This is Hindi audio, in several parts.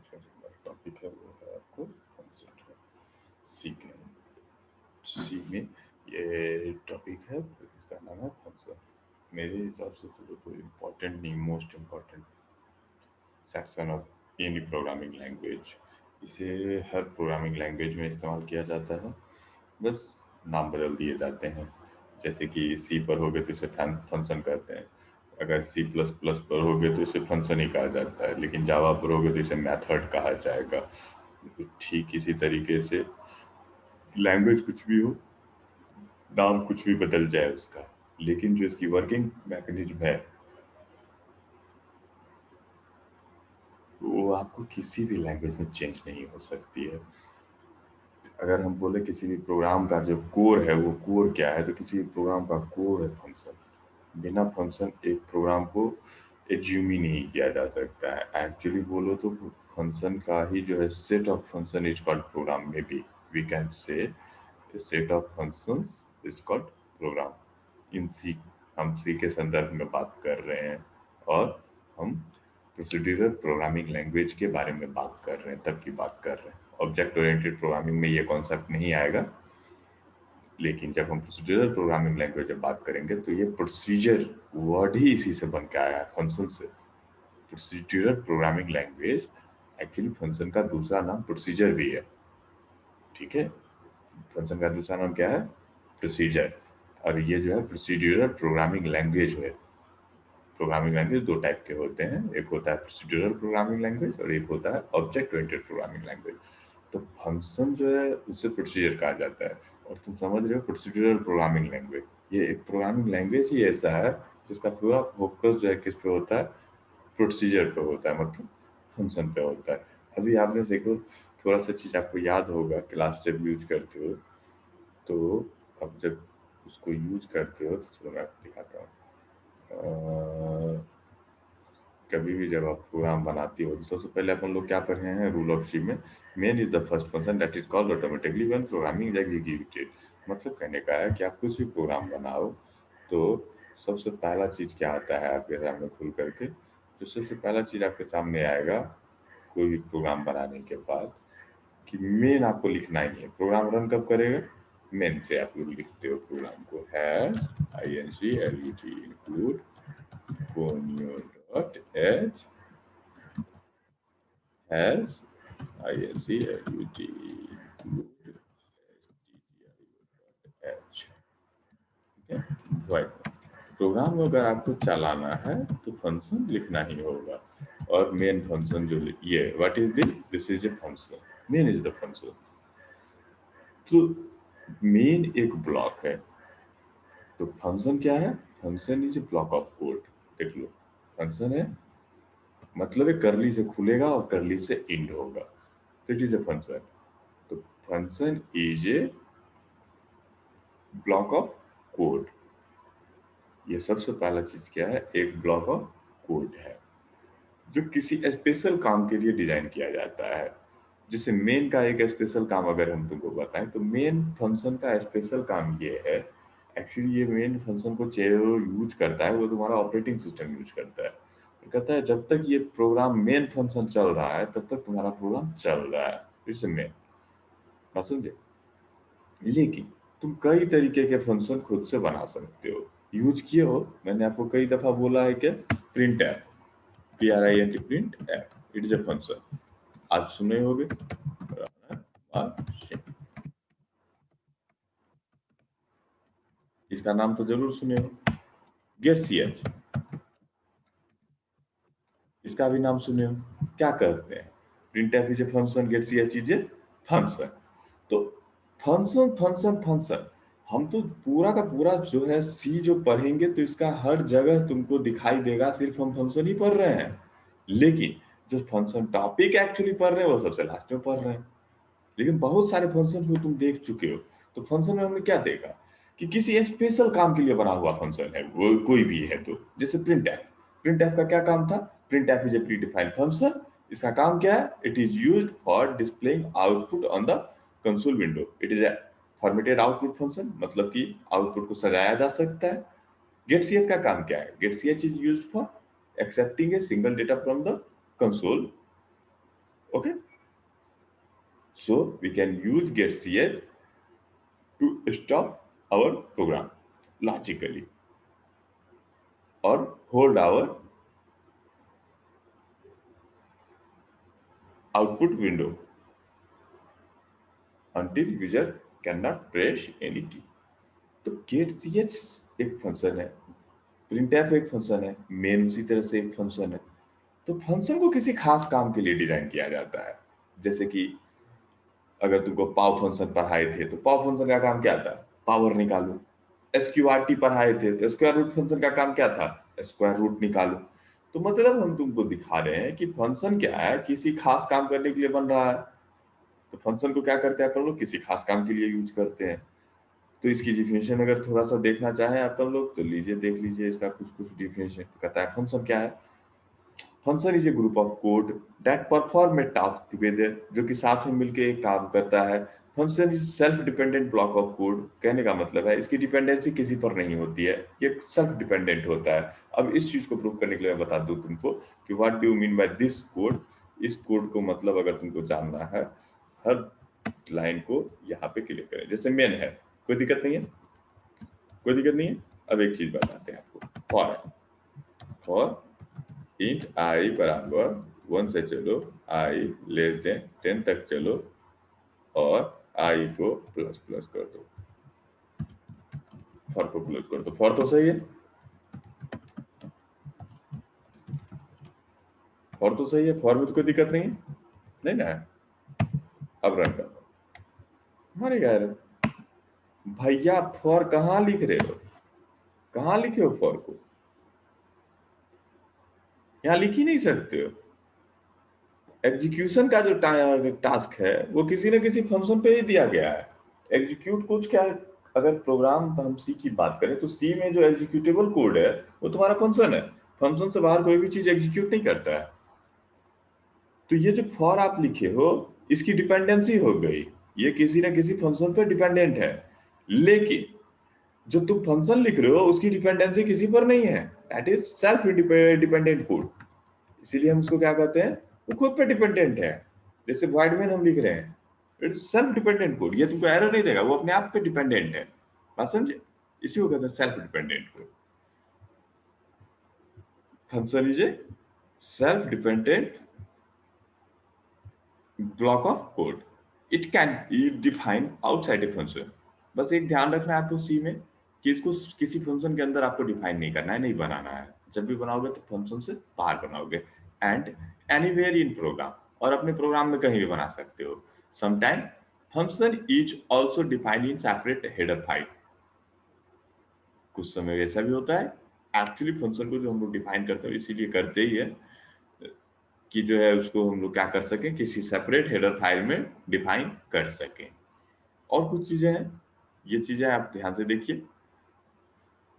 आज का जो हमारा टॉपिक है वो है आपको कॉन्सेप्ट है सी के सी में ये टॉपिक है, इसका नाम है फंक्शन। मेरे हिसाब से कोई इम्पोर्टेंट नहीं, most important section of any programming language. इसे हर प्रोग्रामिंग लैंग्वेज में इस्तेमाल किया जाता है, बस नाम बदल दिए जाते हैं। जैसे कि सी पर हो गए तो इसे फंक्शन कहते हैं, अगर सी प्लस प्लस पर हो गए तो इसे फंक्शन ही कहा जाता है, लेकिन जावा पर हो गए तो इसे मेथड कहा जाएगा। तो ठीक इसी तरीके से लैंग्वेज कुछ भी हो, नाम कुछ भी बदल जाए उसका, लेकिन जो इसकी वर्किंग मैकेनिज्म है वो आपको किसी भी लैंग्वेज में चेंज नहीं हो सकती है। अगर हम बोले किसी भी प्रोग्राम का जो कोर है वो कोर क्या है, तो किसी भी प्रोग्राम का कोर है फंक्शन। बिना फंक्शन एक प्रोग्राम को एज्यूम ही नहीं किया जा सकता है। एक्चुअली बोलो तो फंक्शन का ही जो है set of function is called program. में भी we can say set of functions is called program. In C हम सी के संदर्भ में बात कर रहे हैं और हम प्रोसीड्यूरल प्रोग्रामिंग लैंग्वेज के बारे में बात कर रहे हैं, तब की बात कर रहे हैं। ऑब्जेक्ट ओरिएंटेड प्रोग्रामिंग में ये कॉन्सेप्ट नहीं आएगा, लेकिन जब हम प्रोसीड्यूरल प्रोग्रामिंग लैंग्वेज में बात करेंगे तो ये प्रोसीजर वर्ड ही इसी से बन के आया है, फंक्शन से। Procedural programming language actually function का दूसरा नाम प्रोसीजर भी है, ठीक है। फंक्शन का दूसरा नाम क्या है? प्रोसीजर। और ये जो है प्रोसीड्यूरल प्रोग्रामिंग लैंग्वेज है। प्रोग्रामिंग लैंग्वेज दो टाइप के होते हैं, एक होता है प्रोसीड्यूरल प्रोग्रामिंग लैंग्वेज और एक होता है ऑब्जेक्ट ओरिएंटेड प्रोग्रामिंग लैंग्वेज। तो फंक्शन जो है उसे प्रोसीजर कहा जाता है, और तुम समझ रहे हो प्रोसीड्यूरल प्रोग्रामिंग लैंग्वेज, ये एक प्रोग्रामिंग लैंग्वेज ही ऐसा है जिसका पूरा फोकस जो है किस पे होता है? प्रोसीजर पे होता है, मतलब फंक्शन पे होता है। अभी आपने देखो, थोड़ा सा चीज आपको याद होगा, क्लास जब यूज करते हो तो अब जब उसको यूज करते हो तो चलो मैं आपको दिखाता हूँ। कभी भी जब आप प्रोग्राम बनाती हो तो सबसे पहले अपन लोग क्या पढ़े हैं रूल ऑफ सी में? Main is the first function that is called automatically when programming is executed. मतलब कहने का है कि आप कुछ भी प्रोग्राम बनाओ तो सबसे पहला चीज क्या आता है आपके सामने खुल करके? जो सबसे पहला चीज आपके सामने आएगा कोई भी प्रोग्राम बनाने के बाद, कि मेन आपको लिखना ही है। प्रोग्राम रन कब करेगा? मेन से आप लोग लिखते हो प्रोग्राम को, है inclut include conio dot h has inclut include h, ठीक है। right। प्रोग्राम अगर आपको चलाना है तो फंक्शन लिखना ही होगा। और मेन फंक्शन जो ये what is this is a function, main is the function. तो मेन एक ब्लॉक है, तो फंक्शन क्या है? Function is a block of code. देख लो, फंक्शन है मतलब एक करली से खुलेगा और करली से एंड होगा, तो इट इज ए फंक्शन। तो function is a block of code. ये सबसे पहला चीज क्या है? एक ब्लॉक ऑफ कोड है जो किसी स्पेशल काम के लिए डिजाइन किया जाता है। जैसे मेन का एक स्पेशल काम अगर हम तुमको बताएं तो मेन फंक्शन का स्पेशल काम ये है, एक्चुअली ये मेन फंक्शन को जो यूज करता है वो तुम्हारा ऑपरेटिंग सिस्टम यूज करता है। वो कहता है जब तक ये प्रोग्राम मेन फंक्शन चल रहा है तब तक तुम्हारा प्रोग्राम चल रहा है, इट्स मेन। बात समझे? लेकिन तुम कई तरीके के फंक्शन खुद से बना सकते हो, यूज किए हो। मैंने आपको कई दफा बोला है कि print F, PRINT print F, it is a function. आज सुने होगे, इसका नाम तो जरूर सुने हो। गेट सी एच, इसका भी नाम सुने हो। क्या करते हैं? Printf is a function, गेट सी एच इज ए फंक्शन। तो फंक्शन फंक्शन फंक्शन, हम तो पूरा का पूरा जो है सी जो पढ़ेंगे तो इसका हर जगह तुमको दिखाई देगा सिर्फ हम फंक्शन ही पढ़ रहे हैं। लेकिन जो फंक्शन टॉपिक एक्चुअली पढ़ रहे हैं वो सबसे लास्ट में पढ़ रहे हैं। लेकिन बहुत सारे फंक्शन को तुम देख चुके हो। तो फंक्शन में हमने क्या देखा कि किसी स्पेशल काम के लिए बना हुआ फंक्शन है, वो कोई भी है। तो जैसे प्रिंट एफ, प्रिंट एफ का क्या काम था? Print F is A predefined function. इसका काम क्या है? It is used for displaying output on the console window. It is a formatted output function, मतलब कि आउटपुट को सजाया जा सकता है। गेट सी एच का काम क्या है? गेट सी एच is used for accepting a single data from the console Okay, so we can use getch to stop our program logically or hold our output window until user cannot press any key. तो getch एक फंक्शन है, printf एक फंक्शन है, main उसी तरह से एक फंक्शन है। तो फंक्शन को किसी खास काम के लिए डिजाइन किया जाता है। जैसे कि अगर तुमको पाव फंक्शन पढ़ाए थे तो पाव फंक्शन का काम क्या था, पावर निकालो। एसक्यूआरटी पढ़ाए थे तो स्क्वायर रूट फंक्शन का काम क्या था, स्क्वायर रूट निकालो। तो मतलब हम तुमको दिखा रहे हैं कि फंक्शन क्या है, किसी खास काम करने के लिए बन रहा है। तो फंक्शन को क्या करते हैं अपन लोग, किसी खास काम के लिए यूज करते हैं। तो इसकी डिफिनेशन अगर थोड़ा सा देखना चाहें अपन लोग तो लीजिए, देख लीजिए इसका कुछ कुछ डिफिनेशन। कहता है फंक्शन क्या है, function is a group of code that perform a task together, जो कि साथ में मिलके एक काम करता है। Function is self dependent block of code, कहने का मतलब है इसकी डिपेंडेंसी किसी पर नहीं होती है, ये सेल्फ डिपेंडेंट होता है। अब इस चीज को प्रूव करने के लिए मैं बता दूं तुमको कि what do you mean by this code. इस कोड को मतलब अगर तुमको जानना है, हर लाइन को यहाँ पे क्लिक करें। जैसे मेन है, कोई दिक्कत नहीं है, कोई दिक्कत नहीं है। अब एक चीज बताते हैं आपको, फॉर इंट आई बराबर 1 से चलो, आई लेस देन 10 तक चलो और आई को प्लस प्लस कर दो, फॉर को क्लोज कर दो। फॉर तो सही है, फॉर तो सही है, फॉर में तो कोई दिक्कत नहीं है, नहीं ना। अब रन कर दो। हमारे यार भैया फॉर कहाँ लिख रहे हो, कहाँ लिखे हो फॉर को, यहाँ लिख ही नहीं सकते हो। एग्जीक्यूशन का जो टास्क है वो किसी न किसी फंक्शन पे ही दिया गया है। एग्जीक्यूट कुछ क्या है, अगर प्रोग्राम हम सी की बात करें तो सी में जो एग्जीक्यूटेबल कोड है वो तुम्हारा फंक्शन है। फंक्शन से बाहर कोई भी चीज एग्जीक्यूट नहीं करता है। तो ये जो फॉर आप लिखे हो इसकी डिपेंडेंसी हो गई, ये किसी न किसी फंक्शन पे डिपेंडेंट है। लेकिन जो तुम फंक्शन लिख रहे हो उसकी डिपेंडेंसी किसी पर नहीं है, that is self dependent code. इसीलिए हम उसको क्या कहते हैं, वो खुद पे डिपेंडेंट है। जैसे void main हम लिख रहे हैं, it is self dependent code, ये तुमको एरर नहीं देगा, वो अपने आप पे डिपेंडेंट है। बात समझे, इसी को कहते हैं self dependent code. Function is a self dependent block of code, it can be defined outside a function. बस एक ध्यान रखना है आपको सी में कि इसको किसी फंक्शन के अंदर आपको डिफाइन नहीं करना है, नहीं बनाना है। जब भी बनाओगे तो फंक्शन से बाहर बनाओगे। एंड एनीवेयर इन प्रोग्राम, और अपने प्रोग्राम में कहीं भी बना सकते हो। Sometime function is also defined in separate header file, कुछ समय ऐसा भी होता है। एक्चुअली फंक्शन को जो हम लोग डिफाइन करते हैं इसीलिए करते ही है कि जो है उसको हम लोग क्या कर सकें, किसी सेपरेट हेडर फाइल में डिफाइन कर सकें। और कुछ चीजें हैं, ये चीजें आप ध्यान से देखिए,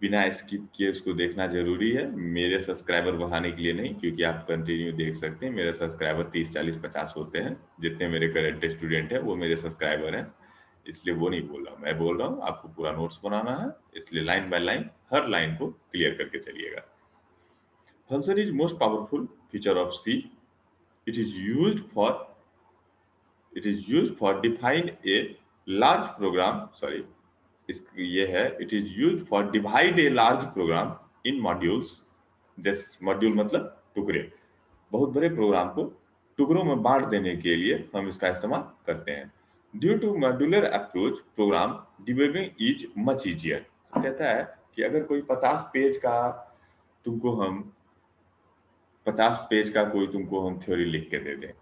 बिना स्किप किए उसको देखना जरूरी है। मेरे सब्सक्राइबर बढ़ाने के लिए नहीं, क्योंकि आप कंटिन्यू देख सकते हैं, मेरे सब्सक्राइबर 30 40 50 होते हैं। जितने मेरे करंट स्टूडेंट हैं वो मेरे सब्सक्राइबर हैं, इसलिए वो नहीं बोल रहा, मैं बोल रहा हूँ आपको पूरा नोट्स बनाना है, इसलिए लाइन बाय लाइन हर लाइन को क्लियर करके चलिएगा। Function is most powerful feature of C, it is used for define a large program, sorry, इस ये है, it is used for divide a large program in modules. जैसे मॉड्यूल मतलब टुकड़े, बहुत बड़े प्रोग्राम को टुकड़ों में बांट देने के लिए हम इसका इस्तेमाल करते हैं। Due to modular approach program debugging is much easier. कहता है कि अगर कोई 50 पेज का तुमको हम 50 पेज का कोई तुमको हम थ्योरी लिख के दे दें,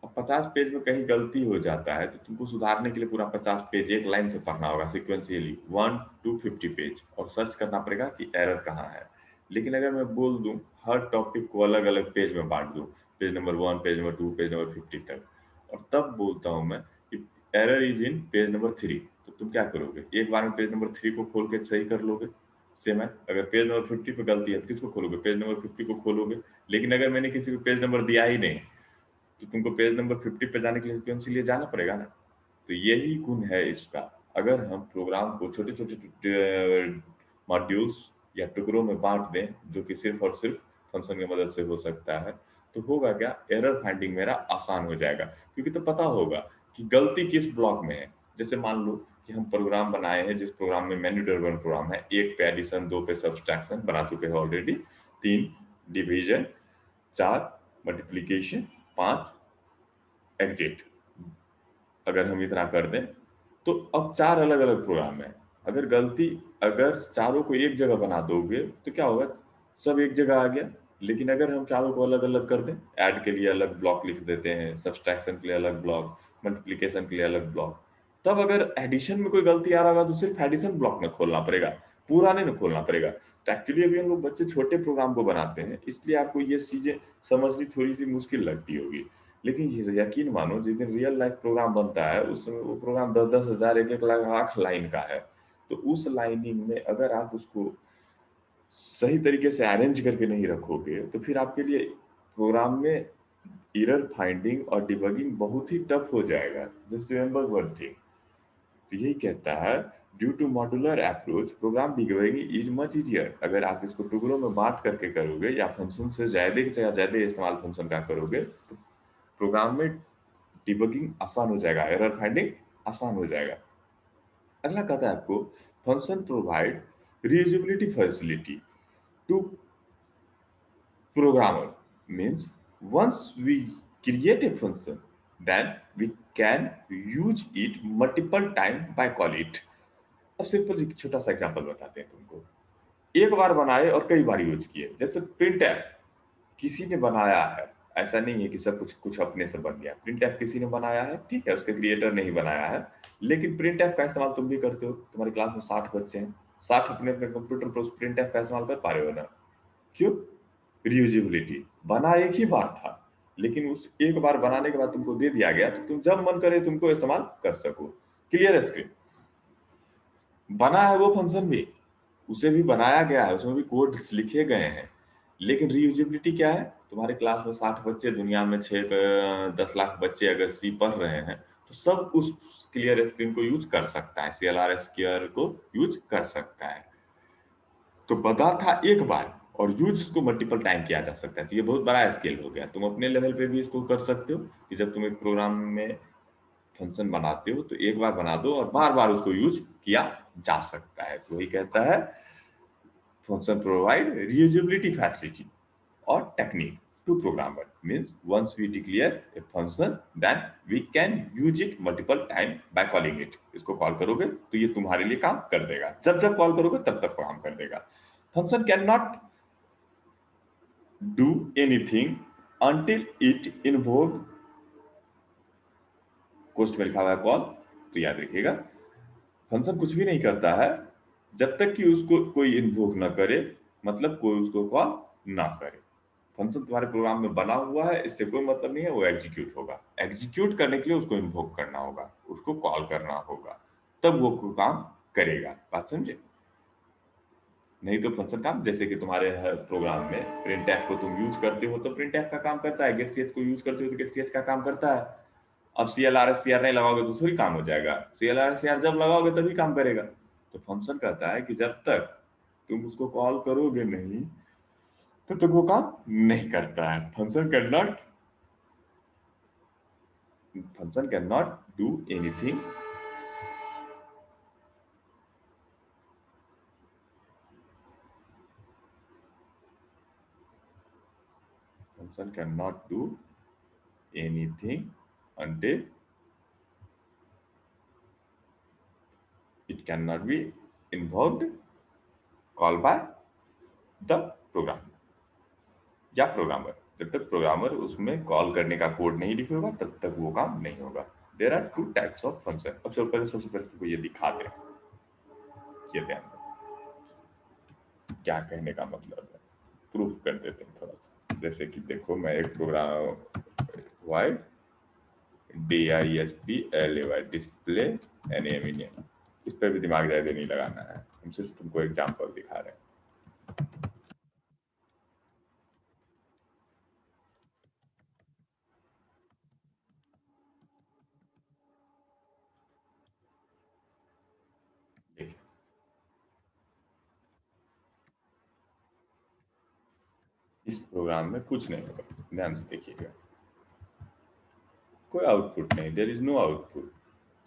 अब 50 पेज में कहीं गलती हो जाता है तो तुमको सुधारने के लिए पूरा 50 पेज एक लाइन से पढ़ना होगा सिक्वेंशियली 1 to 50 पेज, और सर्च करना पड़ेगा कि एरर कहाँ है। लेकिन अगर मैं बोल दूं हर टॉपिक को अलग अलग पेज में बांट दूं, page number 1, page number 2, page number 50 तक, और तब बोलता हूं मैं कि error is in page number 3, तो तुम क्या करोगे, एक बार में पेज नंबर 3 को खोल के सही कर लोगे। सेम है, अगर पेज नंबर 50 पे गलती है तो किसको खोलोगे, पेज नंबर 50 को खोलोगे। लेकिन अगर मैंने किसी को पेज नंबर दिया ही नहीं तो तुमको पेज नंबर 50 पे जाने के लिए सीक्वेंस लिए जाना पड़ेगा ना। तो यही गुण है इसका। अगर हम प्रोग्राम को छोटे छोटे मॉड्यूल्स या टुकड़ों में बांट दें, जो कि सिर्फ और सिर्फ फंक्शन की मदद से हो सकता है, तो होगा क्या, एरर फाइंडिंग मेरा आसान हो जाएगा, क्योंकि तो पता होगा कि गलती किस ब्लॉक में है। जैसे मान लो कि हम प्रोग्राम बनाए हैं, जिस प्रोग्राम में मैन्यू ड्रिवन प्रोग्राम है, 1 पे एडिशन, 2 पे सब्सट्रैक्शन बना चुके हैं ऑलरेडी, 3 डिवीजन, 4 मल्टीप्लिकेशन, 5 एग्जिट। अगर हम इतना कर दें तो अब 4 अलग-अलग प्रोग्राम हैं। अगर चारों को एक जगह बना दोगे तो क्या होगा, सब एक जगह आ गया। लेकिन अगर हम चारों को अलग-अलग कर दें, ऐड के लिए अलग ब्लॉक लिख देते हैं, सब्सट्रैक्शन के लिए अलग ब्लॉक, मल्टीप्लिकेशन के लिए अलग ब्लॉक, तब अगर एडिशन में कोई गलती आ रहा होगा तो सिर्फ एडिशन ब्लॉक में खोलना पड़ेगा, पूरा नहीं ना खोलना पड़ेगा। तो एक्चुअली अभी हम लोग बच्चे छोटे प्रोग्राम को बनाते हैं, इसलिए आपको ये चीज़ें समझनी थोड़ी-सी मुश्किल लगती होगी। लेकिन ये यकीन मानो, जिस दिन रियल लाइफ प्रोग्राम बनता है उस समय वो प्रोग्राम 10-10 हज़ार, 1-1 लाख लाइन का है। तो उस लाइनिंग में अगर आप उसको सही तरीके से अरेंज करके नहीं रखोगे तो फिर आपके लिए प्रोग्राम में एरर फाइंडिंग और डिबगिंग बहुत ही टफ हो जाएगा। जस्ट रिमेंबर वन थिंग, तो यही कहता है, due to modular approach program debugging is much easier. अगर आप इसको टुकड़ों में बांट करके करोगे या फंक्शन से ज्यादा इस्तेमाल फंक्शन का करोगे तो प्रोग्राम में डिबगिंग आसान हो जाएगा, एरर फाइंडिंग आसान हो जाएगा। अगला कहता है आपको, function provide reusability facility to programmer, means once we create a function then we can use it multiple time by call it। अब सिंपल एक छोटा सा एग्जांपल बताते हैं तुमको। एक बार बनाए और कई बार यूज किए, जैसे प्रिंट एफ किसी ने बनाया है, ऐसा नहीं है कि सब कुछ कुछ अपने से बन गया। प्रिंट एफ किसी ने बनाया है, ठीक है, उसके क्रिएटर नहीं बनाया है, लेकिन प्रिंट एफ का इस्तेमाल तुम भी करते हो। तुम्हारी क्लास में 60 बच्चे हैं, 60 अपने अपने कंप्यूटर पर उस प्रिंट एफ का इस्तेमाल कर पा रहे हो ना? क्यों? रियूजेबिलिटी। बना एक ही बार था, लेकिन उस एक बार बनाने के बाद तुमको दे दिया गया तो तुम जब मन करे तुमको इस्तेमाल कर सको। Clear screen. बना है वो फंक्शन भी, उसे भी बनाया गया है, उसमें भी कोड लिखे गए हैं, लेकिन रीयूजेबिलिटी क्या है? तुम्हारे क्लास में 60 बच्चे, दुनिया में 10 लाख बच्चे अगर सी पढ़ रहे हैं, तो सब उस क्लियर स्क्रीन को यूज कर सकता है, CLR स्क्वायर को यूज कर सकता है। तो बना था एक बार और यूज इसको मल्टीपल टाइम किया जा सकता है, तो ये बहुत बड़ा स्केल हो गया। तुम अपने लेवल पे भी इसको कर सकते हो कि जब तुम एक प्रोग्राम में फंक्शन बनाते हो तो एक बार बना दो और बार बार उसको यूज किया जा सकता है। तो वही कहता है, function provide reusability facility or technique to programmer, means once we declare a function then we can use it multiple time by calling it। इसको कॉल करोगे तो ये तुम्हारे लिए काम कर देगा, जब जब कॉल करोगे तब तक काम कर देगा। Function can not do anything until it invoke, कोष्ट में लिखा हुआ है कॉल, तो याद रखिएगा, फंक्शन कुछ भी नहीं करता है जब तक कि उसको कोई इन्वोक ना करे, मतलब कोई उसको कॉल ना करे। फंक्शन तुम्हारे प्रोग्राम में बना हुआ है, इससे कोई मतलब नहीं है, वो एग्जीक्यूट होगा। एग्जीक्यूट करने के लिए उसको इन्वोक करना होगा, उसको कॉल करना होगा, तब वो कोई काम करेगा। बात समझे? नहीं तो फंक्शन काम, जैसे कि तुम्हारे हर प्रोग्राम में प्रिंट एफ को तुम यूज करते हो तो प्रिंट एफ का काम करता है, गेट सी एच को यूज करते हो तो गेट सी एच का काम करता है। अब CLR SCR नहीं लगाओगे तो थोड़ी काम हो जाएगा, CLR SCR जब लगाओगे तभी काम करेगा। तो फंक्शन कहता है कि जब तक तुम उसको कॉल करोगे नहीं तब तक वो काम नहीं करता है। Function can not do anything, function can not do anything until it cannot be invoked, call by the program या प्रोग्रामर। जब तक प्रोग्रामर उसमें कॉल करने का कोड नहीं लिखेगा तब तक वो काम नहीं होगा। There are two types of function. अब सबसे पहले तुमको ये दिखाते हैं, ये ध्यान दो क्या कहने का मतलब है, प्रूफ कर देते हैं थोड़ा सा। जैसे कि देखो, मैं एक program Y DISPLAY display animation, इस पर भी दिमाग ज़्यादा नहीं लगाना है, हम सिर्फ तुमको एग्जांपल दिखा रहे हैं। देखिए, इस प्रोग्राम में कुछ नहीं होगा, ध्यान से देखिएगा, कोई आउटपुट नहीं, देयर इज नो आउटपुट।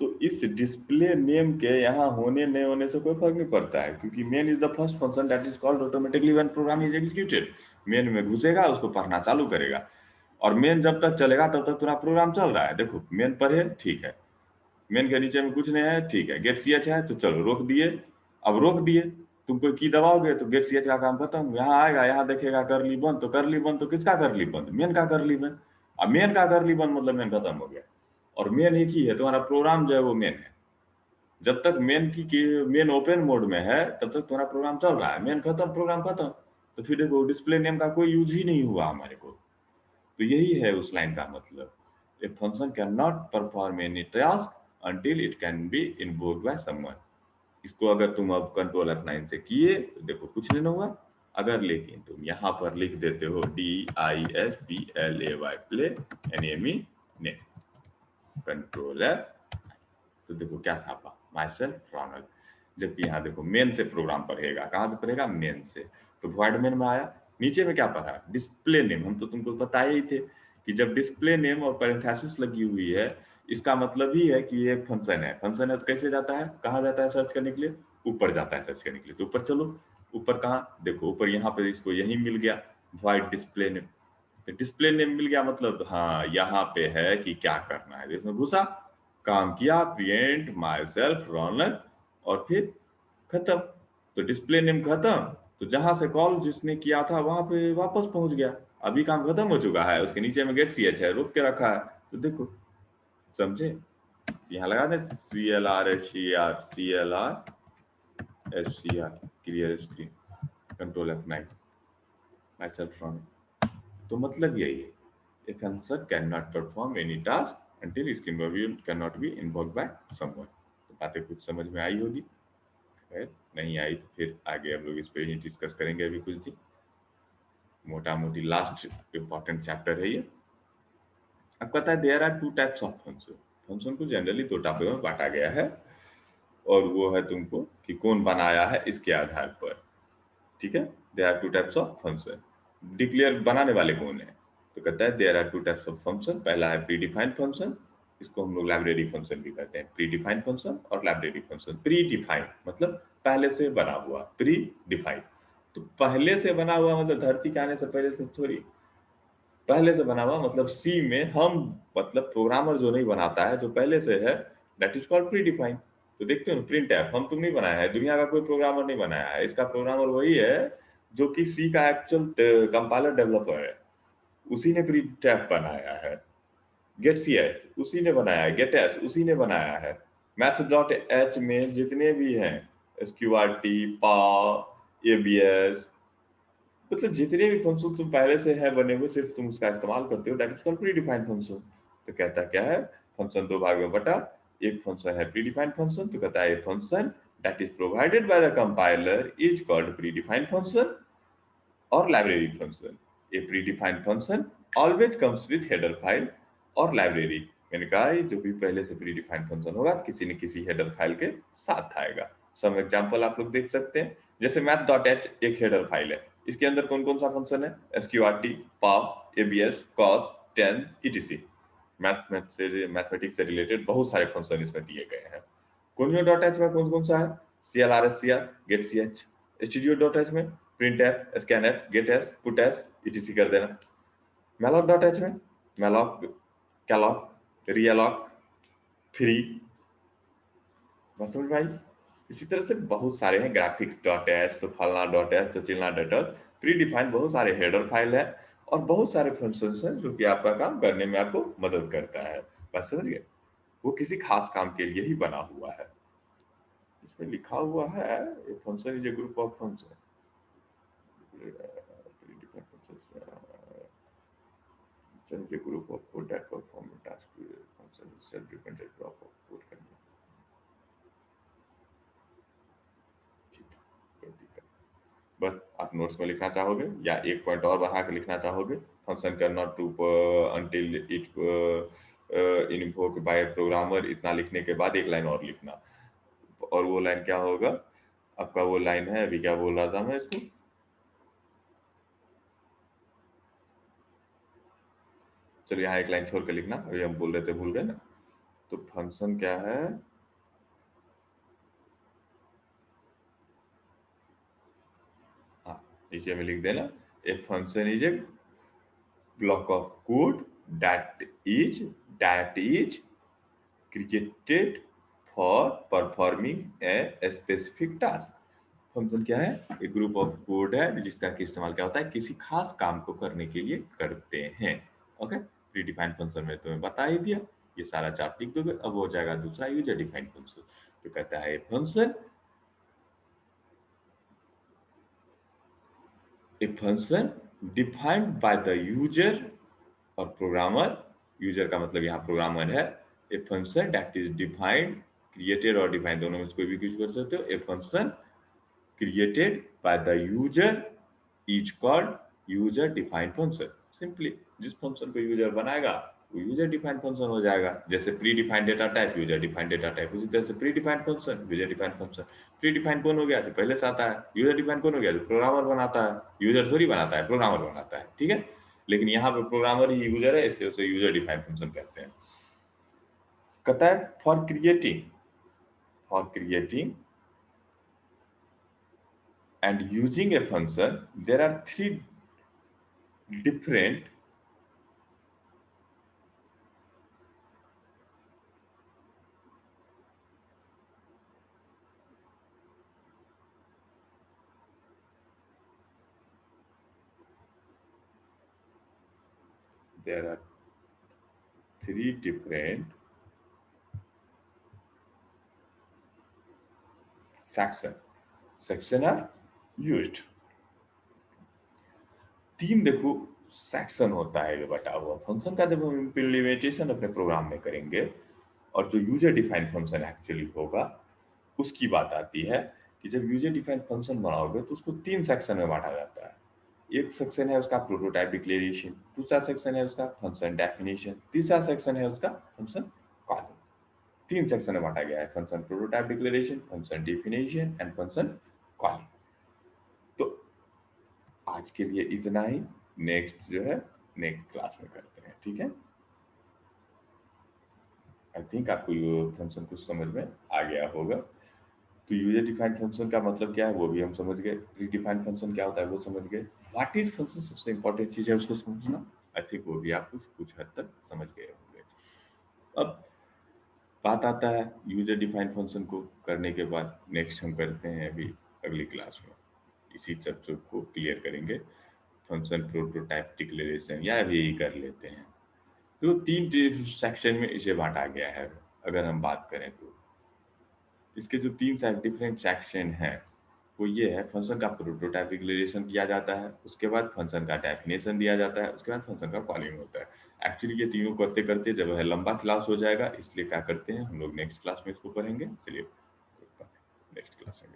तो इस डिस्प्ले नेम के यहाँ होने नहीं होने से कोई फर्क नहीं पड़ता है, क्योंकि main is the first function that is called automatically when program is executed. Main में घुसेगा, उसको पढ़ना चालू करेगा, और मेन जब तक चलेगा तब तक तुम्हारा प्रोग्राम चल रहा है। देखो मेन पढ़े, ठीक है, मेन के नीचे में कुछ नहीं है, ठीक है, गेट सी एच है तो चलो रोक दिए। अब रोक दिए, तुम कोई की दबाओगे तो गेट सी एच का काम खत्म। यहाँ आएगा, यहाँ देखेगा करली बंद, तो करली बंद तो किसका करली बंद? मेन का करली बंद। अब मेन का करली बंद मतलब मेन खत्म हो गया, और मेन एक ही है, तुम्हारा प्रोग्राम जो है वो मेन है। जब तक मेन ओपन मोड में है तब तक तुम्हारा प्रोग्राम चल रहा है, मेन खत्म, प्रोग्राम खत्म। तो फिर देखो डिस्प्ले नेम का कोई यूज ही नहीं हुआ हमारे को। तो यही है उस लाइन का मतलब, a function can not perform any task until it can be invoked by someone। इसको अगर तुम अब कंट्रोल F9 से किए तो देखो कुछ नहीं हुआ। अगर लेकिन तुम यहाँ पर लिख देते हो DISPLAY प्ले NAME ने कंट्रोल F, तो देखो क्या छापा, माई सेल्फ रॉनल्ड। जबकि यहाँ देखो मेन से प्रोग्राम पढ़ेगा, कहाँ से पढ़ेगा? मेन से। तो वॉइड मेन में आया, नीचे में क्या पढ़ा? Display name. हम तो तुमको बताए ही थे कि जब डिस्प्ले नेम और पैरेंथेसिस लगी हुई है, इसका मतलब ही है कि ये फंक्शन है। फंक्शन है तो कैसे जाता है, कहाँ जाता है सर्च करने के लिए? ऊपर जाता है सर्च करने के लिए। तो ऊपर चलो, ऊपर कहाँ? देखो ऊपर यहाँ पे इसको यही मिल गया, void display name. Display name मिल गया मतलब हाँ यहाँ पे है कि क्या करना है, इसमें घुसा, काम किया, प्रिंट माई सेल्फ रौनक, और फिर खत्म। तो डिस्प्ले नेम खत्म, तो जहां से कॉल जिसने किया था वहां पे वापस पहुंच गया। अभी काम खत्म हो चुका है, उसके नीचे में गेट सी एच है, रोक के रखा है। तो देखो, समझे? यहाँ लगा दे CLR clear screen, control F9, myself Raunak. तो मतलब यही है, a function cannot perform any task until its involvement cannot be invoked by someone। तो बातें कुछ समझ में आई होगी, खैर नहीं आई तो फिर आगे हम लोग इस पे ही डिस्कस करेंगे अभी कुछ दिन। मोटा मोटी लास्ट इंपॉर्टेंट चैप्टर है ये। अब कहता है there are two types of function. Function को जनरली दो टाइप में बांटा गया है, और वो है तुमको कि कौन बनाया है इसके आधार पर। ठीक है, there are two types of function. Declare बनाने वाले कौन है? तो कहता है there are two types of function. पहला है प्री डिफाइंड फंक्शन, इसको हम लोग लाइब्रेरी फंक्शन भी कहते हैं। प्री डिफाइंड फंक्शन और लाइब्रेरी फंक्शन। प्री डिफाइंड मतलब पहले से बना हुआ, प्री डिफाइंड तो पहले से बना हुआ मतलब धरती के आने से पहले से थोड़ी, पहले से बना हुआ मतलब सी में हम, मतलब प्रोग्रामर जो नहीं बनाता है, जो पहले से है, that is called pre defined. तो देखते हो प्रिंट एफ हम तुम नहीं बनाया है, दुनिया का कोई प्रोग्रामर नहीं बनाया है, इसका प्रोग्रामर वही है जो कि सी का एक्चुअल कंपाइलर डेवलपर है, उसी ने प्रिंट एफ बनाया है। गेट सी एच उसी ने बनाया है, गेट एस उसी ने बनाया है। मैथ डॉट एच में जितने भी हैं, एसक्यूआरटी, पा, एबीएस, मतलब जितने भी फंक्शन तुम पहले से है बने हुए, सिर्फ तुम उसका इस्तेमाल करते हो, that is called predefined function. तो कहता क्या है, फंक्शन दो भाग में बटा, एक फंक्शन है प्री डिफाइंड फंक्शन, तो कहता है function that is provided by the compiler is called predefined function और library function. A predefined function always comes with header file और लाइब्रेरी। मैंने कहा ये जो भी पहले से प्री डिफाइंड फंक्शन होगा किसी न किसी हेडर फाइल के साथ आएगा। सम एग्जांपल आप लोग देख सकते हैं, जैसे मैथ डॉट एच एक हेडर फाइल है, इसके अंदर कौन कौन सा फंक्शन है? SQRT, pow, ABS, cos, tan, ETC. Mathematics से रिलेटेड बहुत सारे फंक्शन इसमें दिए गए हैं। कुंजो डॉट एच में कौन कौन सा है? CLR गेट सी एच। स्टूडियो डॉट एच में print F, scan F, get S, put S, ETC कर देना। मैलॉक डॉट एच में मैलॉक, कैलॉक, रीअलॉक, फ्री, बात समझ में आई? इसी तरह से बहुत सारे हैं, ग्राफिक्स डॉट एच, तो फलना डॉट एच, तो चिलना डॉट एच। प्री डिफाइंड बहुत सारे हेडर फाइल है, और बहुत सारे फंक्शंस हैं जो कि आपका काम करने में आपको मदद करता है। बात समझ गए? वो किसी खास काम के लिए ही बना हुआ है। इसमें लिखा हुआ है a function is a group of function predefined functions function is a group of code that perform a task to a function is self-dependent block of code करना। ठीक है, कोई दिक्कत। बस आप नोट्स में लिखना चाहोगे या एक पॉइंट और बढ़ा के लिखना चाहोगे, function can not to until it invoke by programmer, इतना लिखने के बाद एक लाइन और लिखना। और वो लाइन क्या होगा आपका? वो लाइन है, अभी क्या बोल रहा था मैं इसको, चलो यहाँ एक लाइन छोड़ के लिखना, अभी हम बोल रहे थे भूल गए ना। तो फंक्शन क्या है, हाँ नीचे में लिख देना, a function is a block of code that is created for performing a specific task। Function क्या है, एक ग्रुप ऑफ कोड है जिसका कि इस्तेमाल क्या होता है, किसी खास काम को करने के लिए करते हैं। ओके, प्री डिफाइंड फंक्शन में तुम्हें बता ही दिया, ये सारा चार्ट लिख दोगे, अब हो जाएगा दूसरा यूजर डिफाइंड फंक्शन। तो कहता है function, a function defined by the user और प्रोग्रामर, यूजर का मतलब यहाँ प्रोग्रामर है। A function that is defined, created और डिफाइंड दोनों में से कोई भी यूज कर सकते हो। A function created by the user is called user defined function. Simply जिस फंक्शन को यूजर बनाएगा वो यूजर डिफाइंड फंक्शन हो जाएगा। जैसे pre defined data type, user defined data type, उसी तरह से pre defined function, user defined function. Pre defined कौन हो गया, जो पहले से आता है। यूजर डिफाइंड कौन हो गया, जो प्रोग्रामर बनाता है। यूजर थोड़ी बनाता है, प्रोग्रामर बनाता है, ठीक है। लेकिन यहाँ पे प्रोग्रामर ही यूजर है, इसलिए उसे यूजर डिफाइंड फंक्शन कहते हैं। कहता है for creating and using a function, there are three different there are three different section are used। तीन देखो सेक्शन होता है ये बटा हुआ फंक्शन का। जब हम इम्प्लीमेंटेशन अपने प्रोग्राम में करेंगे और जो यूजर डिफाइंड फंक्शन एक्चुअली होगा उसकी बात आती है कि जब यूजर डिफाइंड फंक्शन बनाओगे तो उसको तीन सेक्शन में बांटा जाता है। एक सेक्शन है उसका प्रोटोटाइप डिक्लेरेशन, दूसरा सेक्शन है उसका फंक्शन डेफिनेशन, तीसरा सेक्शन है उसका फंक्शन कॉलिंग। तीन सेक्शन में बांटा गया है, function prototype declaration, function definition and function calling. तो आज के लिए इतना ही, नेक्स्ट जो है नेक्स्ट क्लास में करते हैं, ठीक है। आई थिंक आपको ये फंक्शन कुछ समझ में आ गया होगा। तो यूजर डिफाइंड फंक्शन का मतलब क्या है वो भी हम समझ गए, प्री डिफाइंड फंक्शन क्या होता है वो समझ गए, व्हाट इज फंक्शन सबसे इंपॉर्टेंट चीज है उसको समझना। आई थिंक वो भी आप कुछ हद तक समझ गए होंगे। अब बात आता है यूजर डिफाइंड फंक्शन को करने के बाद नेक्स्ट हम करते हैं अभी अगली क्लास में इसी चैप्टर को क्लियर करेंगे, फंक्शन प्रोटोटाइप डिक्लेरेशन, या अभी कर लेते हैं। तो तीन सेक्शन में इसे बांटा गया है। अगर हम बात करें तो इसके जो तीन डिफरेंट सेक्शन हैं वो ये है, फंक्शन का प्रोटोटाइप डिक्लेरेशन किया जाता है, उसके बाद फंक्शन का डेफिनेशन दिया जाता है, उसके बाद फंक्शन का कॉलिंग होता है। एक्चुअली ये तीनों करते करते जब है लंबा क्लास हो जाएगा, इसलिए क्या करते हैं हम लोग नेक्स्ट क्लास में इसको पढ़ेंगे। चलिए नेक्स्ट क्लास में